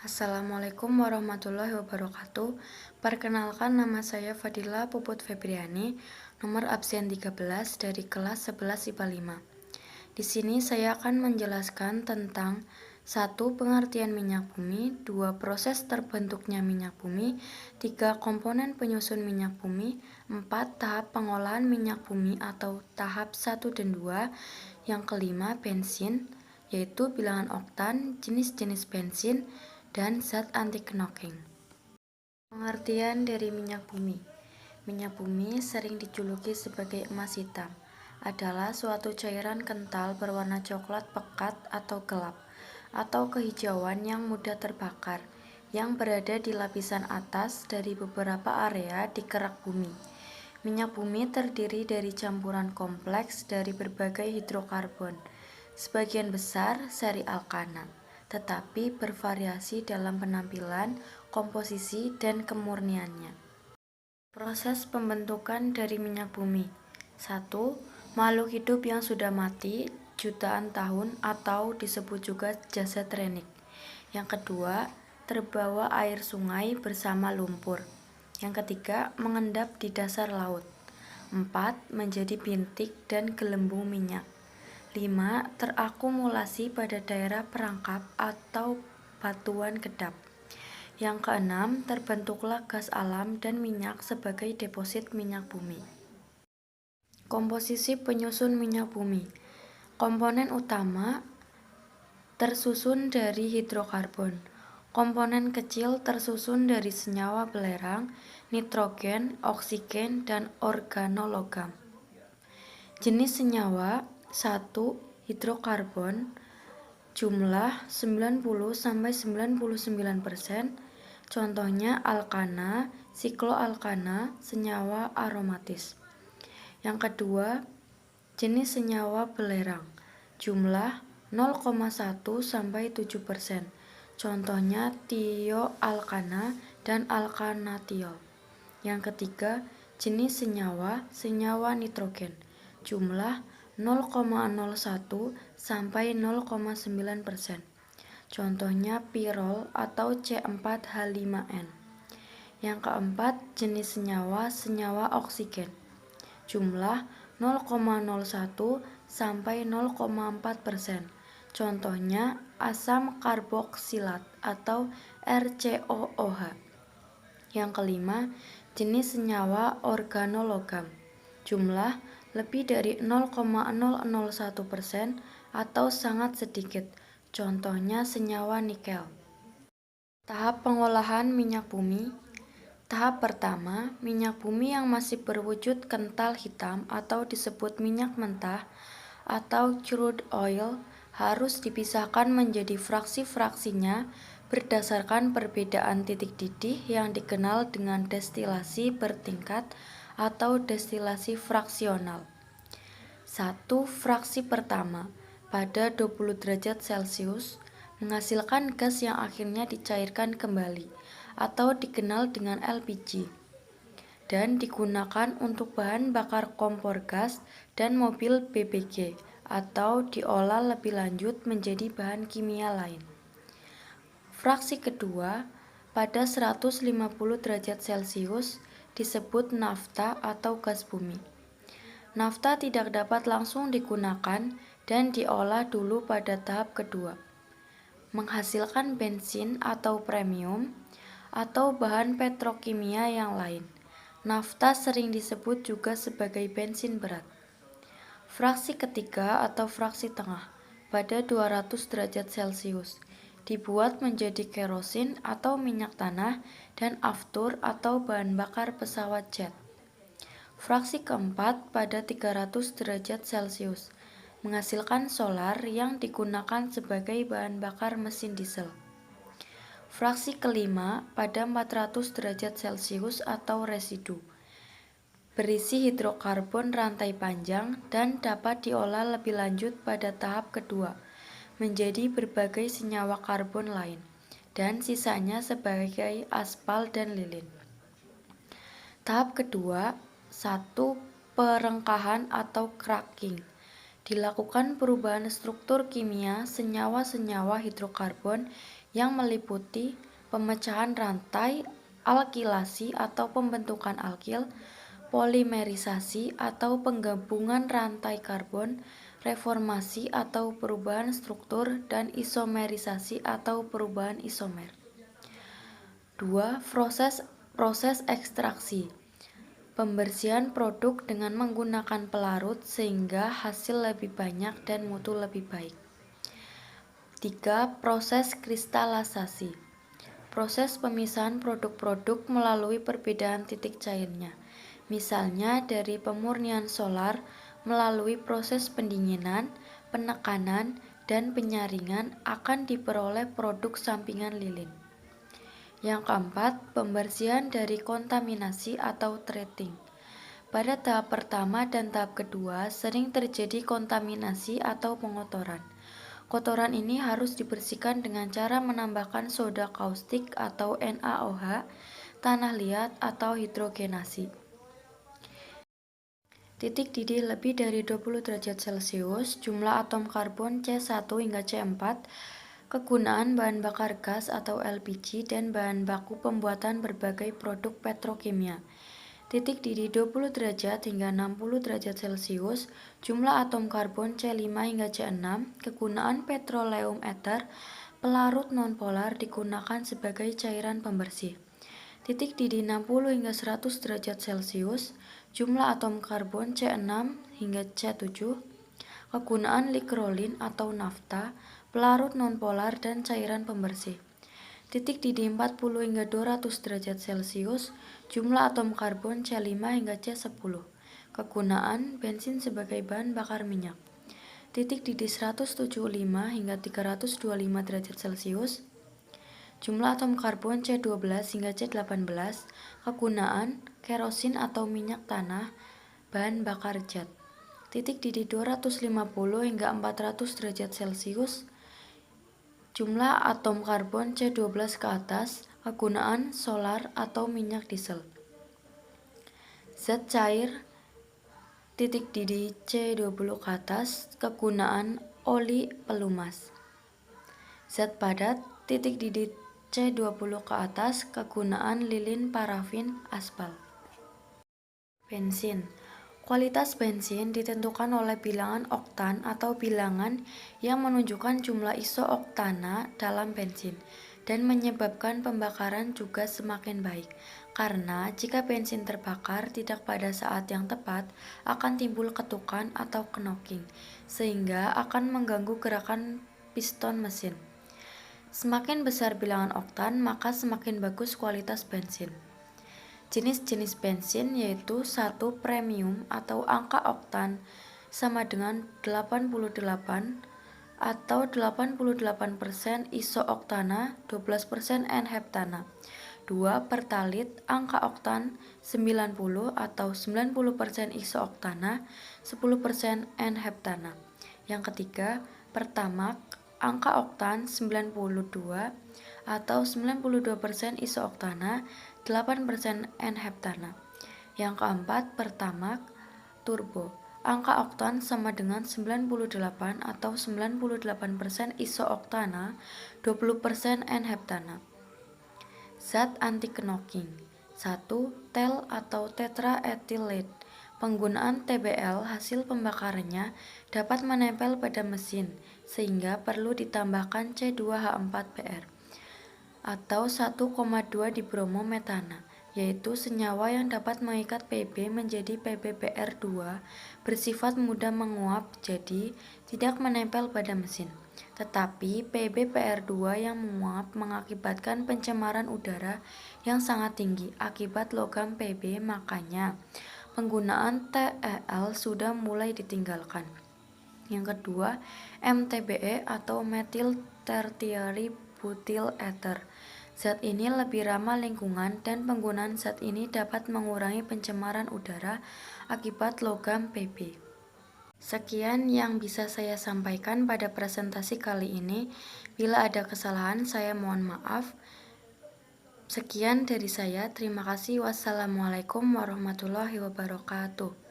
Assalamualaikum warahmatullahi wabarakatuh. Perkenalkan, nama saya Fadila Puput Febriani, nomor absen 13 dari kelas 11 IPA 5. Di sini saya akan menjelaskan tentang 1. Pengertian minyak bumi, 2. Proses terbentuknya minyak bumi, 3. Komponen penyusun minyak bumi, 4. Tahap pengolahan minyak bumi atau tahap 1 dan 2, yang kelima bensin, yaitu bilangan oktan, jenis-jenis bensin, dan zat anti knocking. Pengertian dari minyak bumi. Minyak bumi sering dijuluki sebagai emas hitam, adalah suatu cairan kental berwarna coklat pekat atau gelap, atau kehijauan yang mudah terbakar, yang berada di lapisan atas dari beberapa area di kerak bumi. Minyak bumi terdiri dari campuran kompleks dari berbagai hidrokarbon, sebagian besar seri alkana, tetapi bervariasi dalam penampilan, komposisi, dan kemurniannya. Proses pembentukan dari minyak bumi. 1. Makhluk hidup yang sudah mati jutaan tahun atau disebut juga jasad renik. Yang kedua, terbawa air sungai bersama lumpur. Yang ketiga, mengendap di dasar laut. 4. Menjadi bintik dan gelembung minyak. 5. Terakumulasi pada daerah perangkap atau batuan kedap. Yang keenam, terbentuklah gas alam dan minyak sebagai deposit minyak bumi. Komposisi penyusun minyak bumi. Komponen utama tersusun dari hidrokarbon. Komponen kecil tersusun dari senyawa belerang, nitrogen, oksigen, dan organologam. Jenis senyawa: 1. Hidrokarbon, jumlah 90-99%, contohnya alkana, sikloalkana, senyawa aromatis. Yang kedua, jenis senyawa belerang, jumlah 0,1-7%, contohnya tioalkana dan alkanatiol. Yang ketiga, jenis senyawa nitrogen, jumlah 0,01-0,9%, contohnya pirol atau C4H5N. Yang keempat, jenis senyawa oksigen, jumlah 0,01-0,4%, contohnya asam karboksilat atau RCOOH. Yang kelima, jenis senyawa organologam, jumlah lebih dari 0,001% atau sangat sedikit, contohnya senyawa nikel. Tahap pengolahan minyak bumi. Tahap pertama, minyak bumi yang masih berwujud kental hitam atau disebut minyak mentah atau crude oil harus dipisahkan menjadi fraksi-fraksinya berdasarkan perbedaan titik didih yang dikenal dengan destilasi bertingkat atau destilasi fraksional. 1. Fraksi pertama, pada 20 derajat Celcius, menghasilkan gas yang akhirnya dicairkan kembali, atau dikenal dengan LPG, dan digunakan untuk bahan bakar kompor gas dan mobil BBG, atau diolah lebih lanjut menjadi bahan kimia lain. Fraksi kedua, pada 150 derajat Celcius, disebut nafta atau gas bumi. Nafta tidak dapat langsung digunakan dan diolah dulu pada tahap kedua, menghasilkan bensin atau premium, atau bahan petrokimia yang lain. Nafta sering disebut juga sebagai bensin berat. Fraksi ketiga atau fraksi tengah, pada 200 derajat Celcius, dibuat menjadi kerosin atau minyak tanah dan aftur atau bahan bakar pesawat jet. Fraksi keempat pada 300 derajat Celcius, menghasilkan solar yang digunakan sebagai bahan bakar mesin diesel. Fraksi kelima pada 400 derajat Celcius atau residu, berisi hidrokarbon rantai panjang dan dapat diolah lebih lanjut pada tahap kedua menjadi berbagai senyawa karbon lain, dan sisanya sebagai aspal dan lilin. Tahap kedua, 1. Perengkahan atau cracking. Dilakukan perubahan struktur kimia senyawa-senyawa hidrokarbon yang meliputi pemecahan rantai, alkilasi atau pembentukan alkil, polimerisasi atau penggabungan rantai karbon, reformasi atau perubahan struktur, dan isomerisasi atau perubahan isomer. 2. Proses ekstraksi. Pembersihan produk dengan menggunakan pelarut sehingga hasil lebih banyak dan mutu lebih baik. 3. Proses kristalisasi. Proses pemisahan produk-produk melalui perbedaan titik cairnya. Misalnya dari pemurnian solar melalui proses pendinginan, penekanan, dan penyaringan akan diperoleh produk sampingan lilin. Yang keempat, pembersihan dari kontaminasi atau treating. Pada tahap pertama dan tahap kedua sering terjadi kontaminasi atau pengotoran. Kotoran ini harus dibersihkan dengan cara menambahkan soda kaustik atau NaOH, tanah liat atau hidrogenasi. Titik didih lebih dari 20 derajat Celcius, jumlah atom karbon C1 hingga C4, kegunaan bahan bakar gas atau LPG dan bahan baku pembuatan berbagai produk petrokimia. Titik didih 20 derajat hingga 60 derajat Celcius, jumlah atom karbon C5 hingga C6, kegunaan petroleum ether, pelarut nonpolar digunakan sebagai cairan pembersih. Titik didih 60 hingga 100 derajat Celcius, jumlah atom karbon C6 hingga C7, kegunaan likrolin atau nafta, pelarut nonpolar dan cairan pembersih. Titik didih 40 hingga 200 derajat Celcius, jumlah atom karbon C5 hingga C10, kegunaan bensin sebagai bahan bakar minyak. Titik didih 175 hingga 325 derajat Celcius, jumlah atom karbon C12 hingga C18, kegunaan kerosin atau minyak tanah, bahan bakar jet. Titik didih 250 hingga 400 derajat Celcius, jumlah atom karbon C12 ke atas, kegunaan solar atau minyak diesel. Zat cair, titik didih C20 ke atas, kegunaan oli pelumas. Zat padat, titik didih C20 ke atas, kegunaan lilin parafin aspal. Bensin. Kualitas bensin ditentukan oleh bilangan oktan atau bilangan yang menunjukkan jumlah iso-oktana dalam bensin dan menyebabkan pembakaran juga semakin baik. Karena jika bensin terbakar tidak pada saat yang tepat, akan timbul ketukan atau knocking, sehingga akan mengganggu gerakan piston mesin. Semakin besar bilangan oktan, maka semakin bagus kualitas bensin. Jenis-jenis bensin yaitu 1 premium atau angka oktan sama dengan 88 atau 88% iso-oktana, 12% N-heptana. 2 pertalit angka oktan 90 atau 90% iso-oktana, 10% N-heptana. Yang ketiga, pertamax angka oktan 92 atau 92% iso-oktana, 8% N-heptana. Yang keempat, pertamax turbo. Angka oktan sama dengan 98 atau 98% iso-oktana, 20% N-heptana. Zat anti knocking. 1. TEL atau tetraethylate. Penggunaan TBL hasil pembakarannya dapat menempel pada mesin, sehingga perlu ditambahkan C2H4Br atau 1,2 dibromometana, yaitu senyawa yang dapat mengikat Pb menjadi PbBr2, bersifat mudah menguap jadi tidak menempel pada mesin. Tetapi PbBr2 yang menguap mengakibatkan pencemaran udara yang sangat tinggi akibat logam Pb, makanya penggunaan TEL sudah mulai ditinggalkan. Yang kedua, MTBE atau methyl tertiary butyl ether. Zat ini lebih ramah lingkungan dan penggunaan zat ini dapat mengurangi pencemaran udara akibat logam Pb. Sekian yang bisa saya sampaikan pada presentasi kali ini. Bila ada kesalahan, saya mohon maaf. Sekian dari saya. Terima kasih. Wassalamualaikum warahmatullahi wabarakatuh.